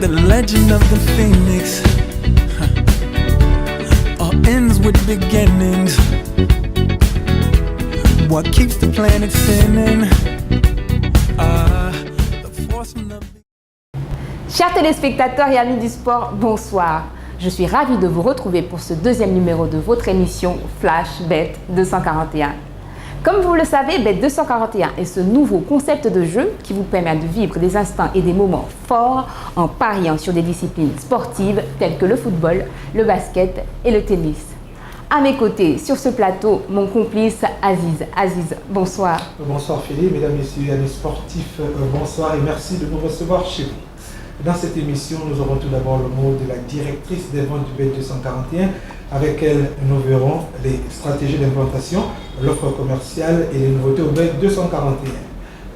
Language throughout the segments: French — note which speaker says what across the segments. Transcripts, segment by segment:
Speaker 1: The legend of the phoenix all ends with beginnings. What keeps the planet spinning? The force from the...
Speaker 2: Chers téléspectateurs et amis du sport, bonsoir. Je suis ravie de vous retrouver pour ce deuxième numéro de votre émission Flash Bet 241. Comme vous le savez, Bet 241 est ce nouveau concept de jeu qui vous permet de vivre des instants et des moments forts en pariant sur des disciplines sportives telles que le football, le basket et le tennis. À mes côtés, sur ce plateau, mon complice Aziz. Aziz, bonsoir.
Speaker 3: Bonsoir Philippe, mesdames, messieurs, amis sportifs, bonsoir et merci de nous recevoir chez vous. Dans cette émission, nous aurons tout d'abord le mot de la directrice des ventes du Bet 241. Avec elle, nous verrons les stratégies d'implantation, l'offre commerciale et les nouveautés au Bet 241.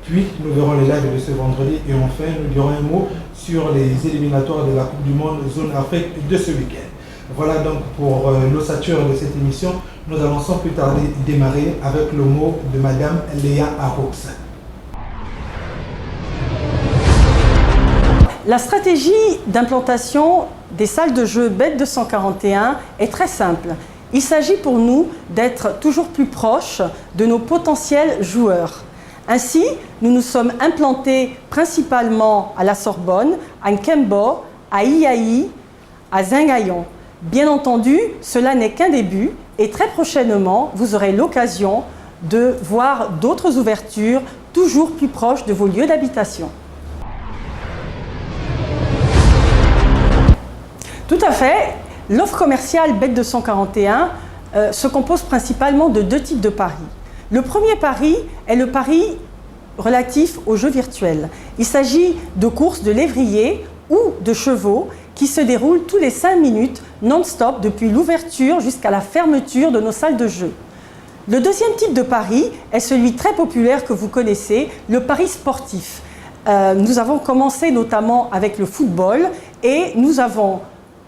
Speaker 3: Puis, nous verrons les lives de ce vendredi et enfin, nous dirons un mot sur les éliminatoires de la Coupe du Monde Zone Afrique de ce week-end. Voilà donc pour l'ossature de cette émission. Nous allons sans plus tarder démarrer avec le mot de Madame Léa Aroux.
Speaker 4: La stratégie d'implantation des salles de jeu Bet 241 est très simple. Il s'agit pour nous d'être toujours plus proches de nos potentiels joueurs. Ainsi, nous nous sommes implantés principalement à la Sorbonne, à Nkembo, à Iaï, à Zingayon. Bien entendu, cela n'est qu'un début et très prochainement, vous aurez l'occasion de voir d'autres ouvertures toujours plus proches de vos lieux d'habitation. Tout à fait. L'offre commerciale Bet 241 se compose principalement de deux types de paris. Le premier pari est le pari relatif aux jeux virtuels. Il s'agit de courses de lévriers ou de chevaux qui se déroulent tous les 5 minutes non-stop depuis l'ouverture jusqu'à la fermeture de nos salles de jeu. Le deuxième type de pari est celui très populaire que vous connaissez, le pari sportif. Nous avons commencé notamment avec le football et nous avons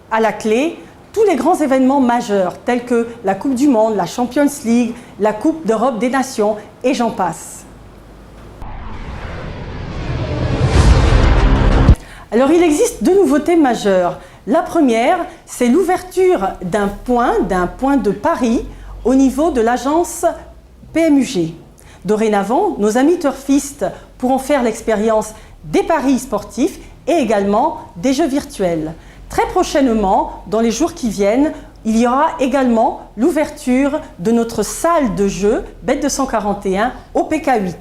Speaker 4: à la clé tous les grands événements majeurs tels que la Coupe du Monde, la Champions League, la Coupe d'Europe des Nations et j'en passe. Alors il existe deux nouveautés majeures. La première, c'est l'ouverture d'un point de pari au niveau de l'agence PMUG. Dorénavant, nos amis turfistes pourront faire l'expérience des paris sportifs et également des jeux virtuels. Très prochainement, dans les jours qui viennent, il y aura également l'ouverture de notre salle de jeu Bet 241 au PK8.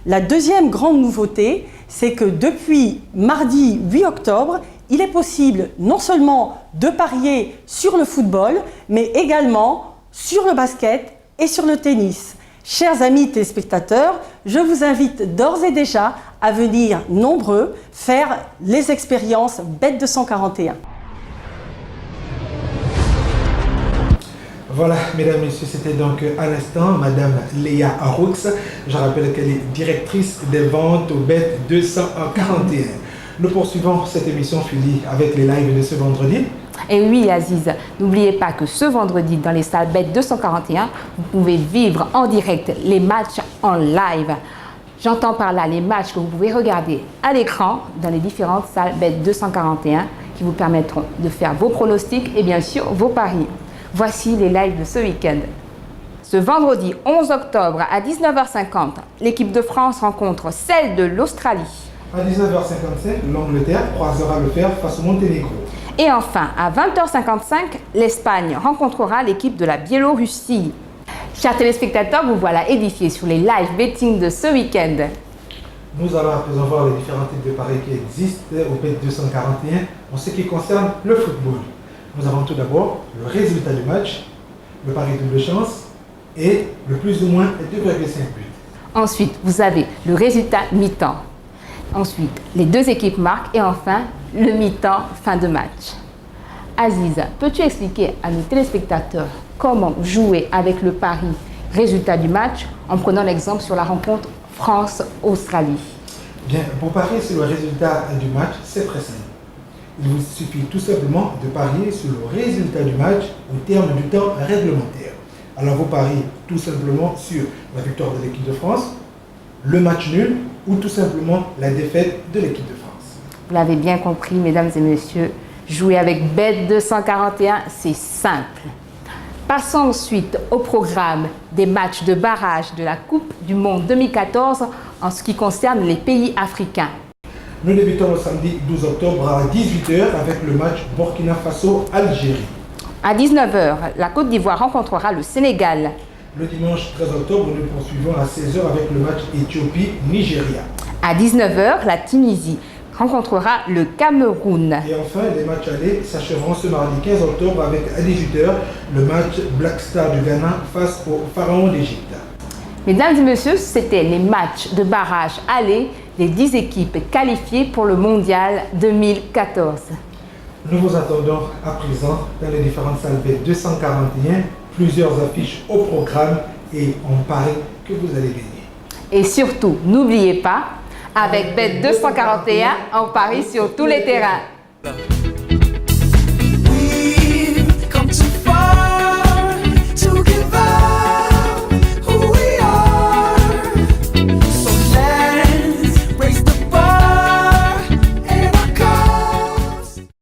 Speaker 4: La deuxième grande nouveauté, c'est que depuis mardi 8 octobre, il est possible non seulement de parier sur le football, mais également sur le basket et sur le tennis. Chers amis téléspectateurs, je vous invite d'ores et déjà à venir nombreux faire les expériences Bet 241.
Speaker 3: Voilà, mesdames, messieurs, c'était donc à l'instant Madame Léa Aroux. Je rappelle qu'elle est directrice des ventes au Bet 241. Nous poursuivons cette émission, Philippe, avec les lives de ce vendredi.
Speaker 2: Et oui, Aziz, n'oubliez pas que ce vendredi, dans les salles Bet 241, vous pouvez vivre en direct les matchs en live. J'entends par là les matchs que vous pouvez regarder à l'écran dans les différentes salles Bet 241 qui vous permettront de faire vos pronostics et bien sûr vos paris. Voici les lives de ce week-end. Ce vendredi 11 octobre à 19h50, l'équipe de France rencontre celle de l'Australie.
Speaker 3: À 19h55, l'Angleterre croisera le fer face au Monténégro.
Speaker 2: Et enfin, à 20h55, l'Espagne rencontrera l'équipe de la Biélorussie. Chers téléspectateurs, vous voilà édifiés sur les live betting de ce week-end.
Speaker 3: Nous allons à présent voir les différents types de paris qui existent au Bet 241 en ce qui concerne le football. Nous avons tout d'abord le résultat du match, le pari double chance et le plus ou moins 2,5 buts.
Speaker 2: Ensuite, vous avez le résultat mi-temps. Ensuite, les deux équipes marquent et enfin, le mi-temps fin de match. Aziz, peux-tu expliquer à nos téléspectateurs comment jouer avec le pari résultat du match en prenant l'exemple sur la rencontre France-Australie?
Speaker 3: Bien, pour parier sur le résultat du match, c'est très simple. Il vous suffit tout simplement de parier sur le résultat du match au terme du temps réglementaire. Alors vous pariez tout simplement sur la victoire de l'équipe de France, le match nul ou tout simplement la défaite de l'équipe de France.
Speaker 2: Vous l'avez bien compris, mesdames et messieurs, jouer avec Bet 241, c'est simple. Passons ensuite au programme des matchs de barrage de la Coupe du Monde 2014 en ce qui concerne les pays africains.
Speaker 3: Nous débutons le samedi 12 octobre à 18h avec le match Burkina Faso-Algérie.
Speaker 2: À 19h, la Côte d'Ivoire rencontrera le Sénégal.
Speaker 3: Le dimanche 13 octobre, nous poursuivons à 16h avec le match Éthiopie-Nigeria.
Speaker 2: À 19h, la Tunisie rencontrera le Cameroun.
Speaker 3: Et enfin, les matchs allés s'achèveront ce mardi 15 octobre avec à 18h le match Black Star du Ghana face au Pharaon d'Égypte.
Speaker 2: Mesdames et messieurs, c'était les matchs de barrage allés des 10 équipes qualifiées pour le Mondial 2014.
Speaker 3: Nous vous attendons à présent dans les différentes salles B241, plusieurs affiches au programme et on parie que vous allez gagner.
Speaker 2: Et surtout, n'oubliez pas, avec Bet 241, on parie sur tous les terrains.